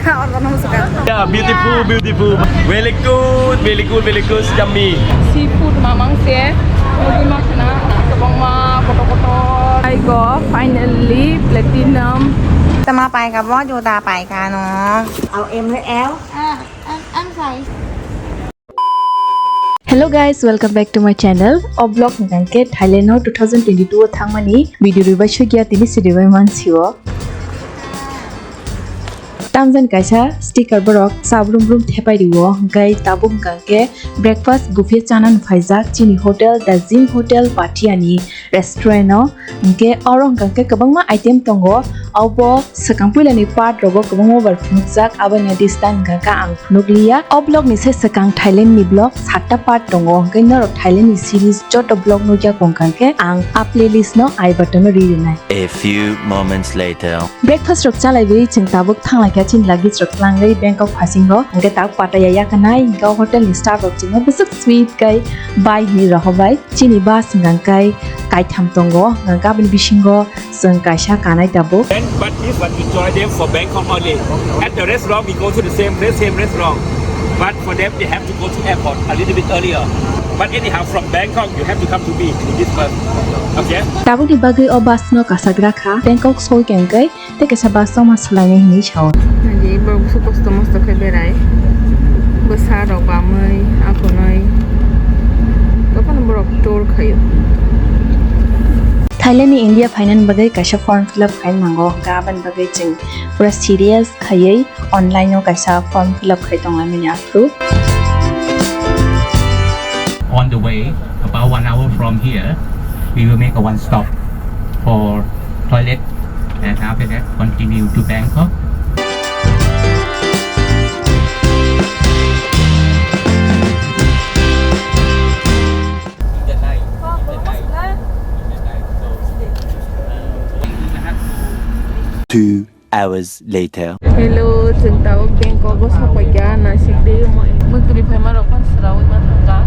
Orang suka. Yeah, beautiful, beautiful. Very good, very good, very good. Yummy. Seafood mamang sih. Mungkin makna kebang ma kotor-kotor. I got finally platinum. จะมาไปกับว่าอยู่ตาไปกันเนาะเอาเอ็มหรือแอลอันใส่ Hello guys, welcome back to my channel. Oblog ngangke Thailand 2022 thangmani video riba shogya tini sidibai mansiyo. Tamjan kaisa sticker borok sabrum brum thepai diwo gai tabum gangke breakfast buffet chanan phaijak chini hotel the Zim Hotel Patiani restaurant no ngke orong gangke kabangma item tongo abo sakangpuilani part rogo kabangma bar phunukjak abani distan gangka ang phunukliya oblog ni se sakang Thailand ni blog 7ta part tongo ngke norok Thailand ni series joto blog no ja kongkangke ang a playlist no I button no ri nai. A few moments later. Breakfast rok chalai bi ching tabuk thanglai chin lagi troklangai Bangkok phasingo angke tak pataya ya kanai gau hotel ni star rok chingo besuk sweet kai bai ni rahobai chini ba singangkai kai tham tongo ngangka bin bisingo seng kaisa kanai tabu. But if we enjoy them for Bangkok only. At the restaurant we go to the same restaurant. But for them they have to go to airport a little bit earlier. But anyhow from Bangkok you have to come to me in this month. Okay? Tabuk di bagai obas no kasagra kha Bangkok sol kengkai te kesa baso masalai ni chau. Jadi baru supos to ke berai. Besar rok bamai aku nai. Kapan borok tour khayo. Thailand ni India finance bagai kaisa form fill up khain nango gaban bagai ching pura serious khayai online no kaisa form fill up khai tonga mini approve. On the way, about 1 hour from here, we will make a one stop for toilet, and after that continue to Bangkok. Two hours later. Hello, cinta Bangkok ko sa pagya nasik di mo. Magtripay marokan sarawi matangka.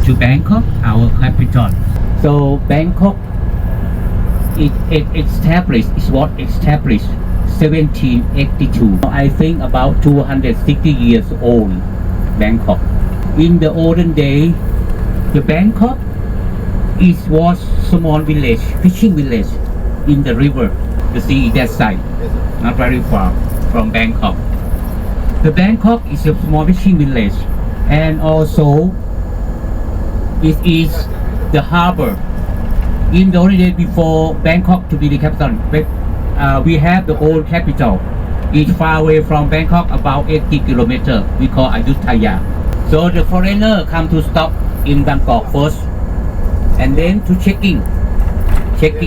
To Bangkok, our capital. So Bangkok, it established, is what established 1782. I think about 260 years old, Bangkok. In the olden day, the Bangkok was small village, fishing village in the river, the sea that side, not very far from Bangkok. The Bangkok is a small fishing village, and also it is the harbor. In the olden days before Bangkok to be the capital, we have the old capital. It's far away from Bangkok, about 80 kilometers. We call Ayutthaya. So the foreigner come to stop in Bangkok first, and then to checking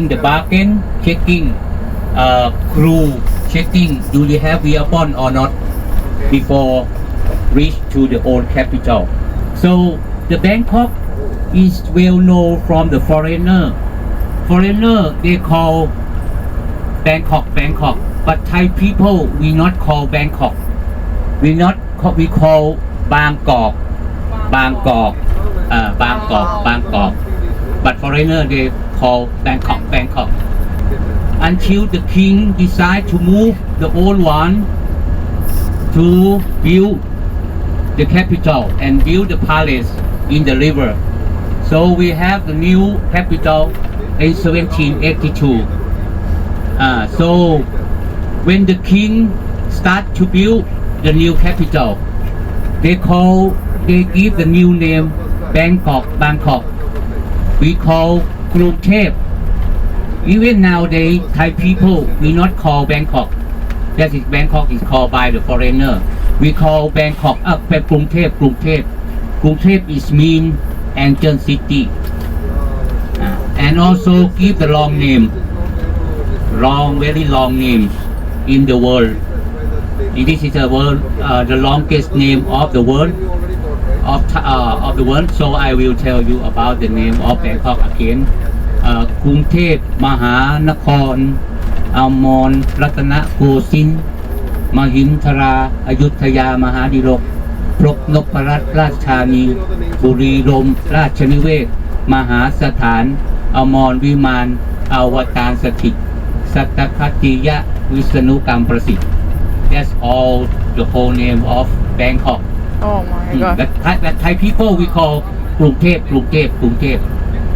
the bargain, checking crew, checking do they have weapon or not before reach to the old capital. So the Bangkok is well known from the foreigner. Foreigner they call Bangkok, but Thai people we not call Bangkok. We call Bangkok. But foreigner they call Bangkok. Until the king decide to move the old one to build the capital and build the palace in the river. So we have the new capital in 1782. So when the king start to build the new capital, they give the new name Bangkok. We call Krungthep. Even nowadays, Thai people we not call Bangkok. That is Bangkok is called by the foreigner. We call Bangkok Krungthep. Krungthep is mean ancient city, and also give the long name, very long name in the world. This is the longest name of the world of the world. So I will tell you about the name of Bangkok again. กรุงเทพมหานครอมรรัตนโกสินทร์มหินทราอยุธยามหาดิลกพรบนพรัตน์ราชธานีบุรีรมย์ราชนิเวศน์มหาสถานอมรวิมานอวตารสถิตสัตตคติยะวิษณุกรรมประสิทธิ์ That's all the whole name of Bangkok. Oh my god. That Thai people we call Krungthep.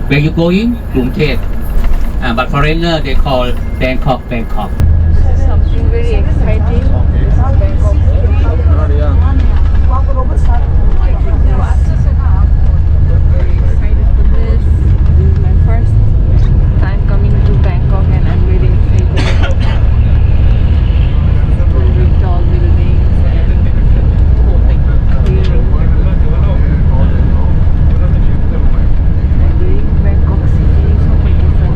Where you going? Krungthep. But foreigner they call Bangkok. Something very exciting. Bangkok. Very excited for this. This is my first time coming to Bangkok and I'm really excited. Very tall buildings and clearing. And doing Bangkok city is so beautiful.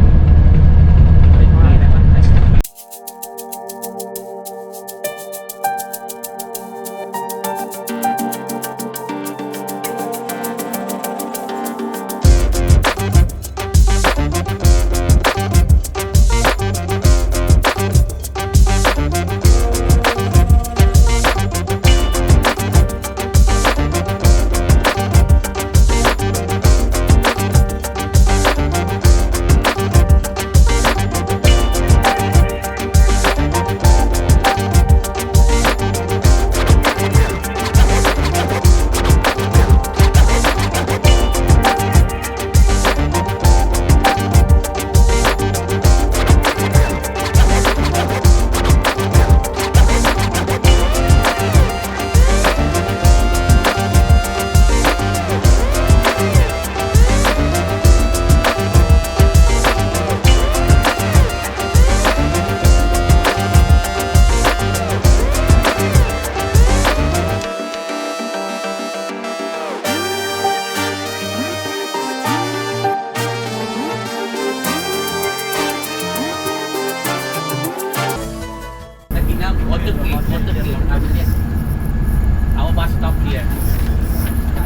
Our bus stop here.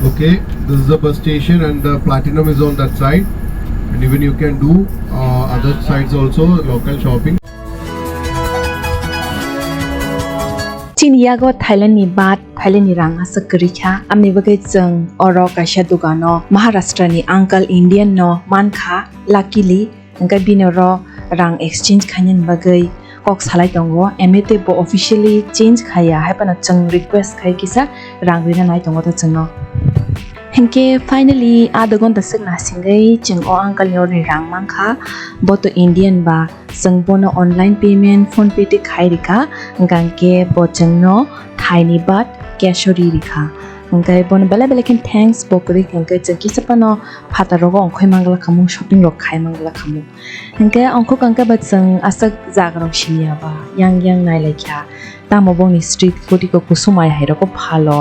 Okay, this is the bus station and the platinum is on that side, and even you can do other sides also, local shopping. Chiniago Thailand ni bat Thailand ni rang asakari kha amni bagai chang oro kaisha dugano Maharashtra ni uncle Indian no man kha luckily angka binoro rang exchange khanyan bagai kok salai tongo emete bo officially change khaya haipana chang request khai kisa rang rina nai tongo ta changno henke finally adagon da sing na singai chang o uncle yor ni rang man kha bo to Indian ba sang bono online payment phone pay te khai rika ngangke bo changno Thai ni bat cashori rika ngkai bon bala ken thanks bokri ngkai chaki sapano phataro ongkhoi mangla khamu shopping rok khai mangla khamu ngkai ongkho kangka batsang asak jagrong shinia ba yang nai laikya tamo bongni street food ko kusumai hairo ko phalo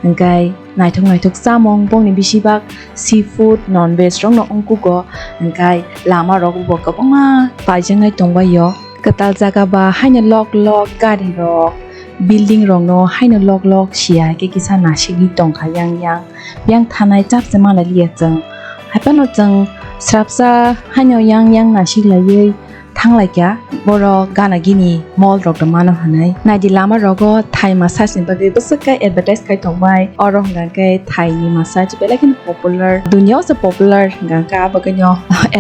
ngkai naithok samong bongni bisibak seafood non veg rong no ongku go ngkai lama rok bo kabama paijangai tongba yo katal jaga ba haina lok gari rok building rong no haina lok sia ke kisa nashigi tongkha yang thanai chap sema la lia chang hapano chang srapsa haino yang nashig la ye thanglai kya boro gana gini mall rok da mano hanai naidi lama rogo Thai massage ni bagi besaka advertise kai tongbai oro ngai Thai ni massage belakin popular dunia se popular ngaka baganyo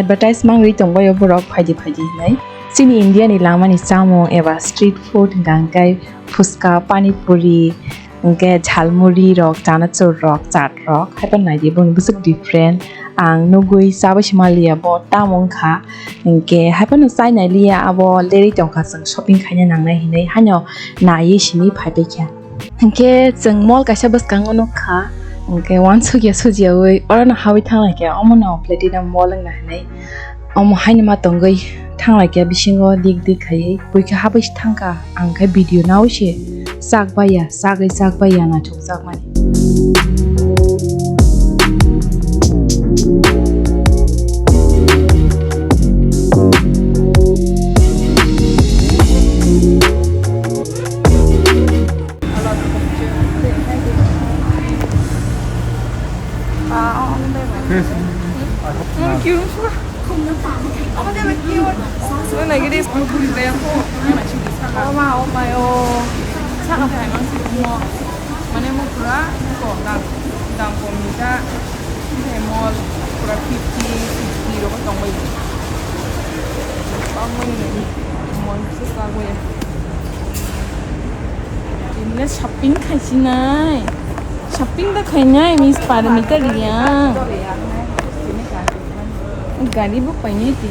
advertise mangri tongbai borok phaidi nai Sini India ni lama ni samo eva street food ngai fuska pani puri ngai jhalmuri rok chanachur rok chat rok hapan nai di bong busuk different ang nugui sabe shimalia bo tamong kha ngai hapan sai nai lia abo leri tongkha sang shopping khaina nangnai hinai hanyo na yi shini phaibe kya ngai jeng mall ka sabas kangono kha ngai wan sugya oi orana hawi thanglai kya omona platinum mall ang na hinai omo haina ma tongai thanglai kya bisingo dik khai puika habish thangka angkai video naw she sakbaya na thuk sakmani Thank you. Cái này cái đi sang bùi bé cô. Oh my oh. Chắc là phải mang sự mua. Mà nên mua cửa cổ đằng của mình ra. Thì mua cửa 50, 60 rồi có tổng bây. Bao nhiêu này mua sức ra quê. Tìm Let's shopping khai shopping da khai nai Miss Parmita Reang gari bu pai nai ti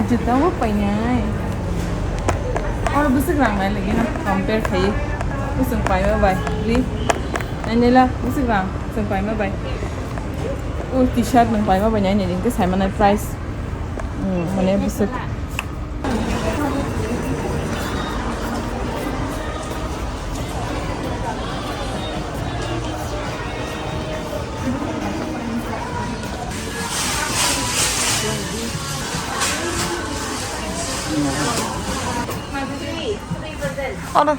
juta bu pai nai और busuk rang mai lagi na compare khai busuk pai ma bai li anela busuk rang busuk pai ma bai t-shirt nang pai ma bai nai ni ke sai mana price mane busuk Order. 3%.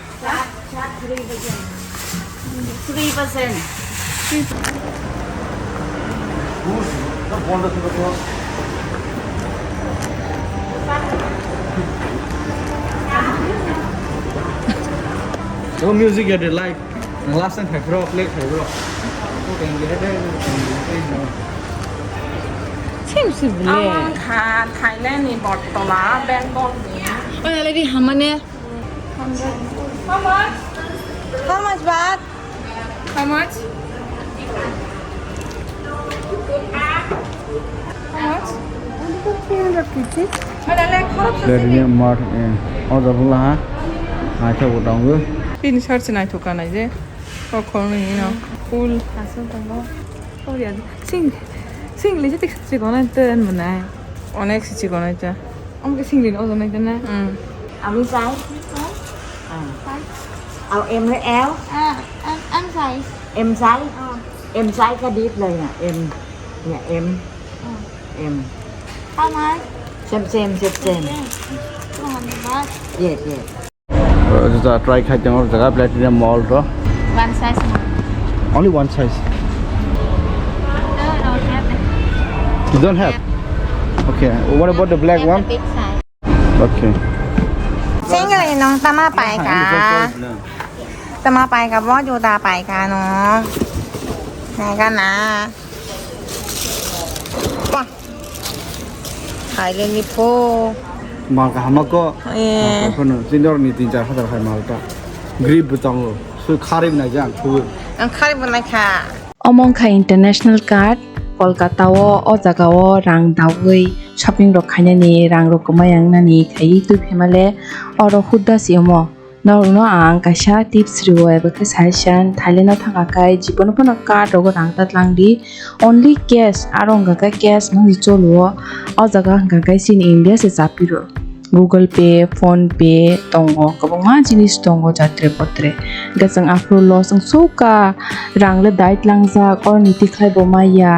No music you like. Last time I broke, play I broke. Okay, get there. Seems to be Thailand ni Agartala Bangkok ni Oi, lady, how many? How much? How much baht? How much? How much? 350. Ada lek harap Dari ni mat oh dah pula ha. Acha utang tu. Pin shirt nai thukan nai je. Kokborok ni no. Full hasil tanggo. Oh ya. Singli je tik si konan ten manai. Onek si konan ta. Amke singli no zonai ta na. Áo size. Áo em với áo. Em size. Em size. Em size cái deep này nè, em. Dạ em. Em. How much? Same. 200 baht. Yes. Just try khai jang jaga Platinum Mall to. One size. Only one size. No, don't have it. You don't have. Okay. What about the black Have one? the big size. Okay. Singli nong tama pai ka. Tama pai ka bo ju ta pai ka no. Này ka na. Wah. Khai lên đi po. Mal ka hamako. Kono senior ni 3-4 हजार khai mal ta. Grip butang lo. So khari na jang thu. Ang khari bon mai kha. Among Kha International Card Kolkata o jaga o rang dawei shopping rok khanya ni rang rok mayang na ni khai tu phemale oro khudda siomo no ang kaisa tips riwa ba ka session Thailand na thanga kai jibon pona card ro rang tatlang di only cash arong ga cash mang cholo o jaga ga kai sin India se chapiro Google Pay, Phone Pay, tongo kabonga jinis tongo jatre potre gasang afro lo sang suka rangle dait langza or niti khai bomaya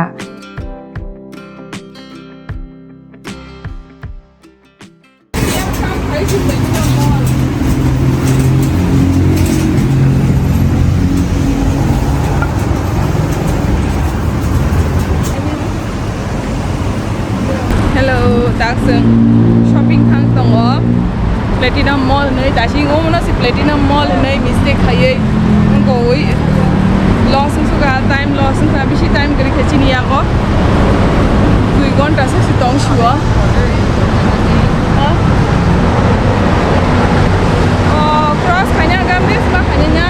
Hello, Daksung. Shopping thang tongo. Platinum Mall nei dashi ngomna si Platinum Mall nei mistake khaye. Ngoi loss suga time loss ka bishi time kari khachini ya ko. 2 gonta se si tong shua. Oh, cross khanya gam this ba khanya nya.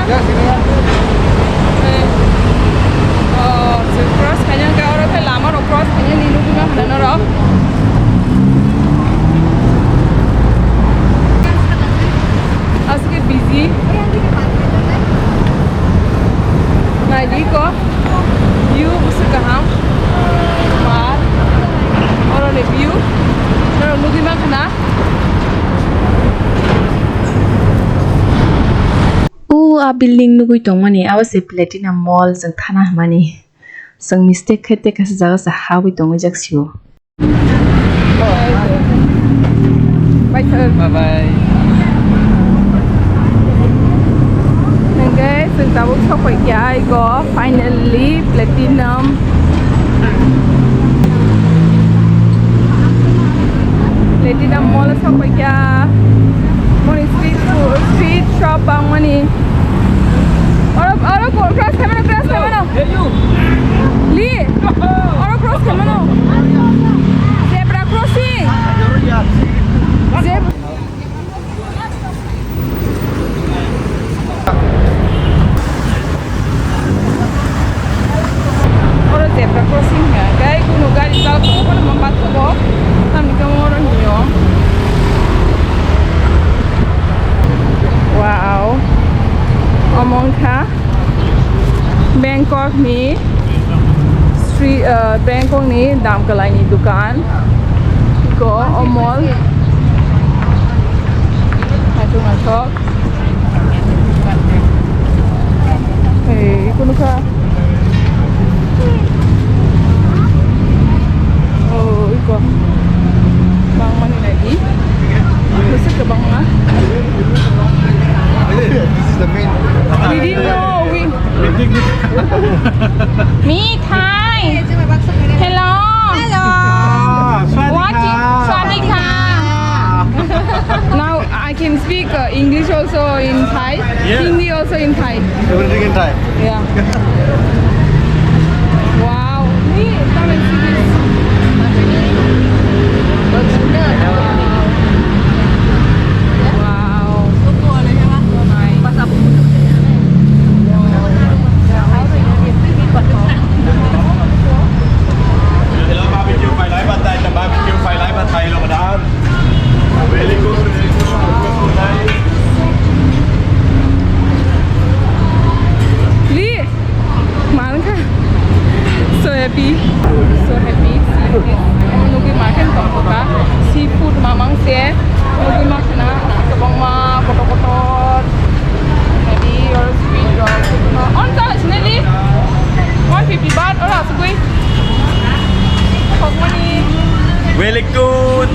Oh, so cross khanya ga ora phe lama ro cross khanya ni lu na khana ro. As get busy. Nadi ko. You busuk kaham. Mar. Oro le view. Oro nugi ma khana. a building nugui tongmani awase Platinum Mall jang thana mani sang mistake khete ka jaga sa hawi tongo jaksio Bye sir. Bye. Okay, so tabuk sampai kaya ko finally Platinum Mall sampai kaya money street shop bang money Oro cross kemana Li Oro cross kemana Zebra crossing Bangkok ni street Bangkok ni dam kalai ni dukan ko mall Hatu ngatok kuno ka oh iko bang mana lagi mesti ke bang mah This is the main. we didn't know me Thai hello watching Swadika now I can speak English also in Thai Hindi also in Thai Everything in Thai. yeah wow me come and see this so happy nugi makan tongkoka seafood mamang se nugi makna kabang ma kotor maybe or sweet or on ta snelly 150 baht ora sugui money Very good,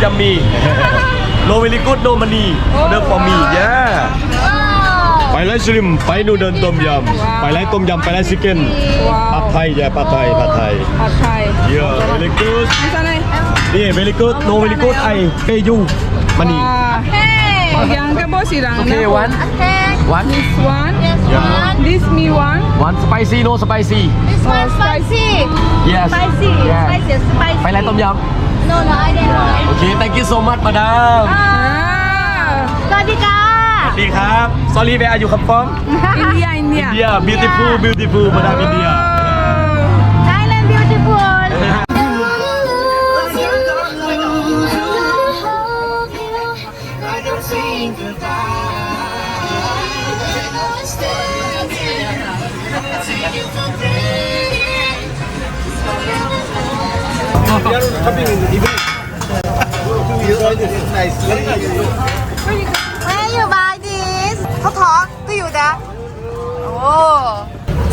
yummy. No very good, no money. Order for me, yeah. ไปไล่ชริมไปนูเดินต้มยำไปไล่ต้มยำไปไล่ชิคเก้นผัดไทยyeah ผัดไทย yeah very good นี่ very good no very good I pay you money yang ke bos irang okay one this one yeah this me one spicy no spicy This one spicy. yes Spicy. yeah Spicy. Spicy. ไปไล่ต้มย No, I didn't know. ำ okay thank you so much madam สวัสดีค่ะ สวัสดีครับ sorry where are you come from India India beautiful madam India Thailand beautiful. Nice. Where you buy this? Talk to you there. Oh.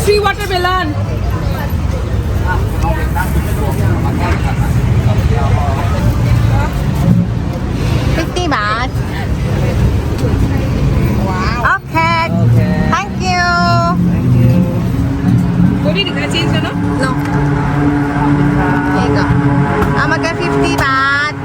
3 watermelon 50 baht. Wow. Okay. Thank you. What did you change no? No. Here you go. I'm gonna get 50 baht.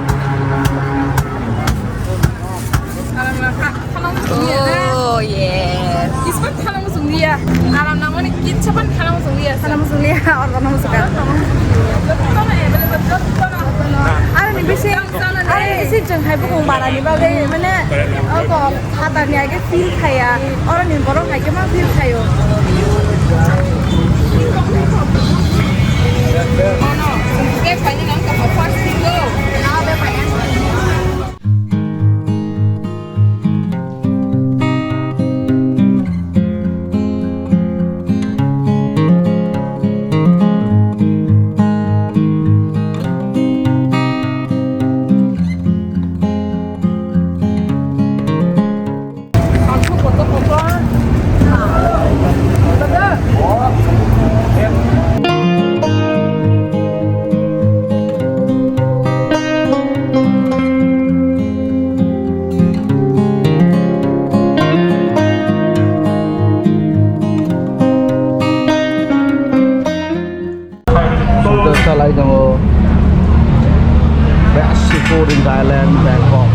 Oh yes. This one kalang sunglia. Alam nama ni kita pun kalang sunglia. Salam sulia orang nama suka. Ada ni bisa. Ada ni bisa jeng hai bukan barang ni bagai mana? Aku kata ni agak feel kaya. Orang ni borong kaya mana feel kayo. Okay, banyak orang kapal plastik tu. Ada banyak. Like the best seafood in Thailand, Bangkok.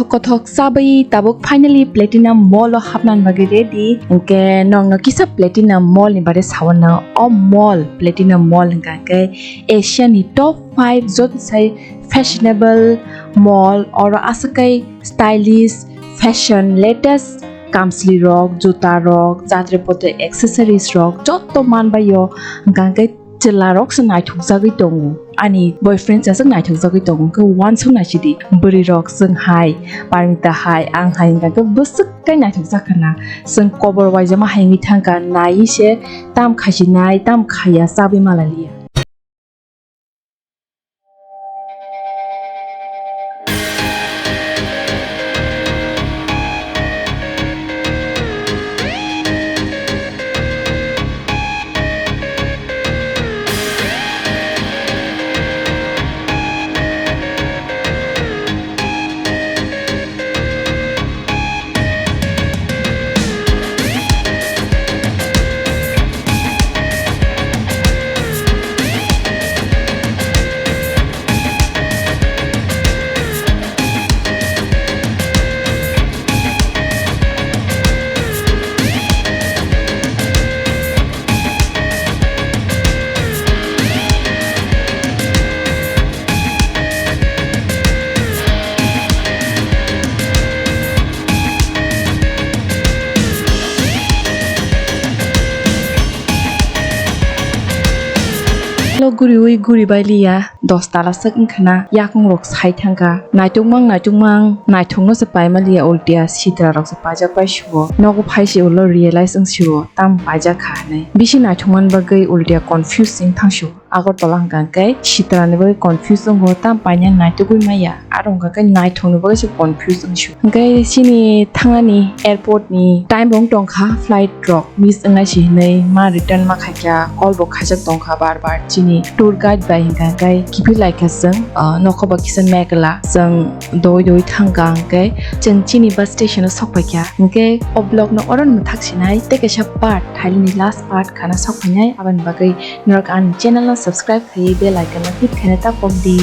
Kothok sabai tabuk finally platinum mall lo hapnan bagi ready engke nong kisa platinum mall ni bare sawana mall platinum mall engke Asia ni top 5 zot sai fashionable mall or asakai stylish fashion latest kamsli rok juta rok jatre pote accessories rok jotto man bayo gangke chilla rok sanai thukjagui tongo ani boyfriend sa sang nai thukjagui tongo ke one sung nai chidi buri rok sung hai parmita hai ang hai gangke busuk kai nai thukjakana sung kobor waijama hai mi thangka nai se tam khashi nai tam khaya sabi malalia lo guri bailia 10 tala sak khana yakung rok sai thangka naitung mang naithongno se pai malia ultia sitra rok se paja pai shuo nogo phaisi ulo realize ang shuo tam paja kha nei bisi naithongman bagai ultia confusing thangshu Agartala hangkai sitra ne bagai confusing ho tam paina naitugui maya arong ga kai naithongno bagai se confusing shu hangkai sini thangani airport ni time rong tongkha flight rok miss angai si nei ma return ma khaikya call bo khajak tongkha bar chini tour guide bai hangkai kipi like sang nokhoba kisan mekala sang doi thangka hangkai jeng chini bus station sokpaikya hangkai oblog no oron mathak sinai teke sha part thailini last part khana sokpainai aban bagai norak an channel subscribe khai bell icon hit khana ta pom di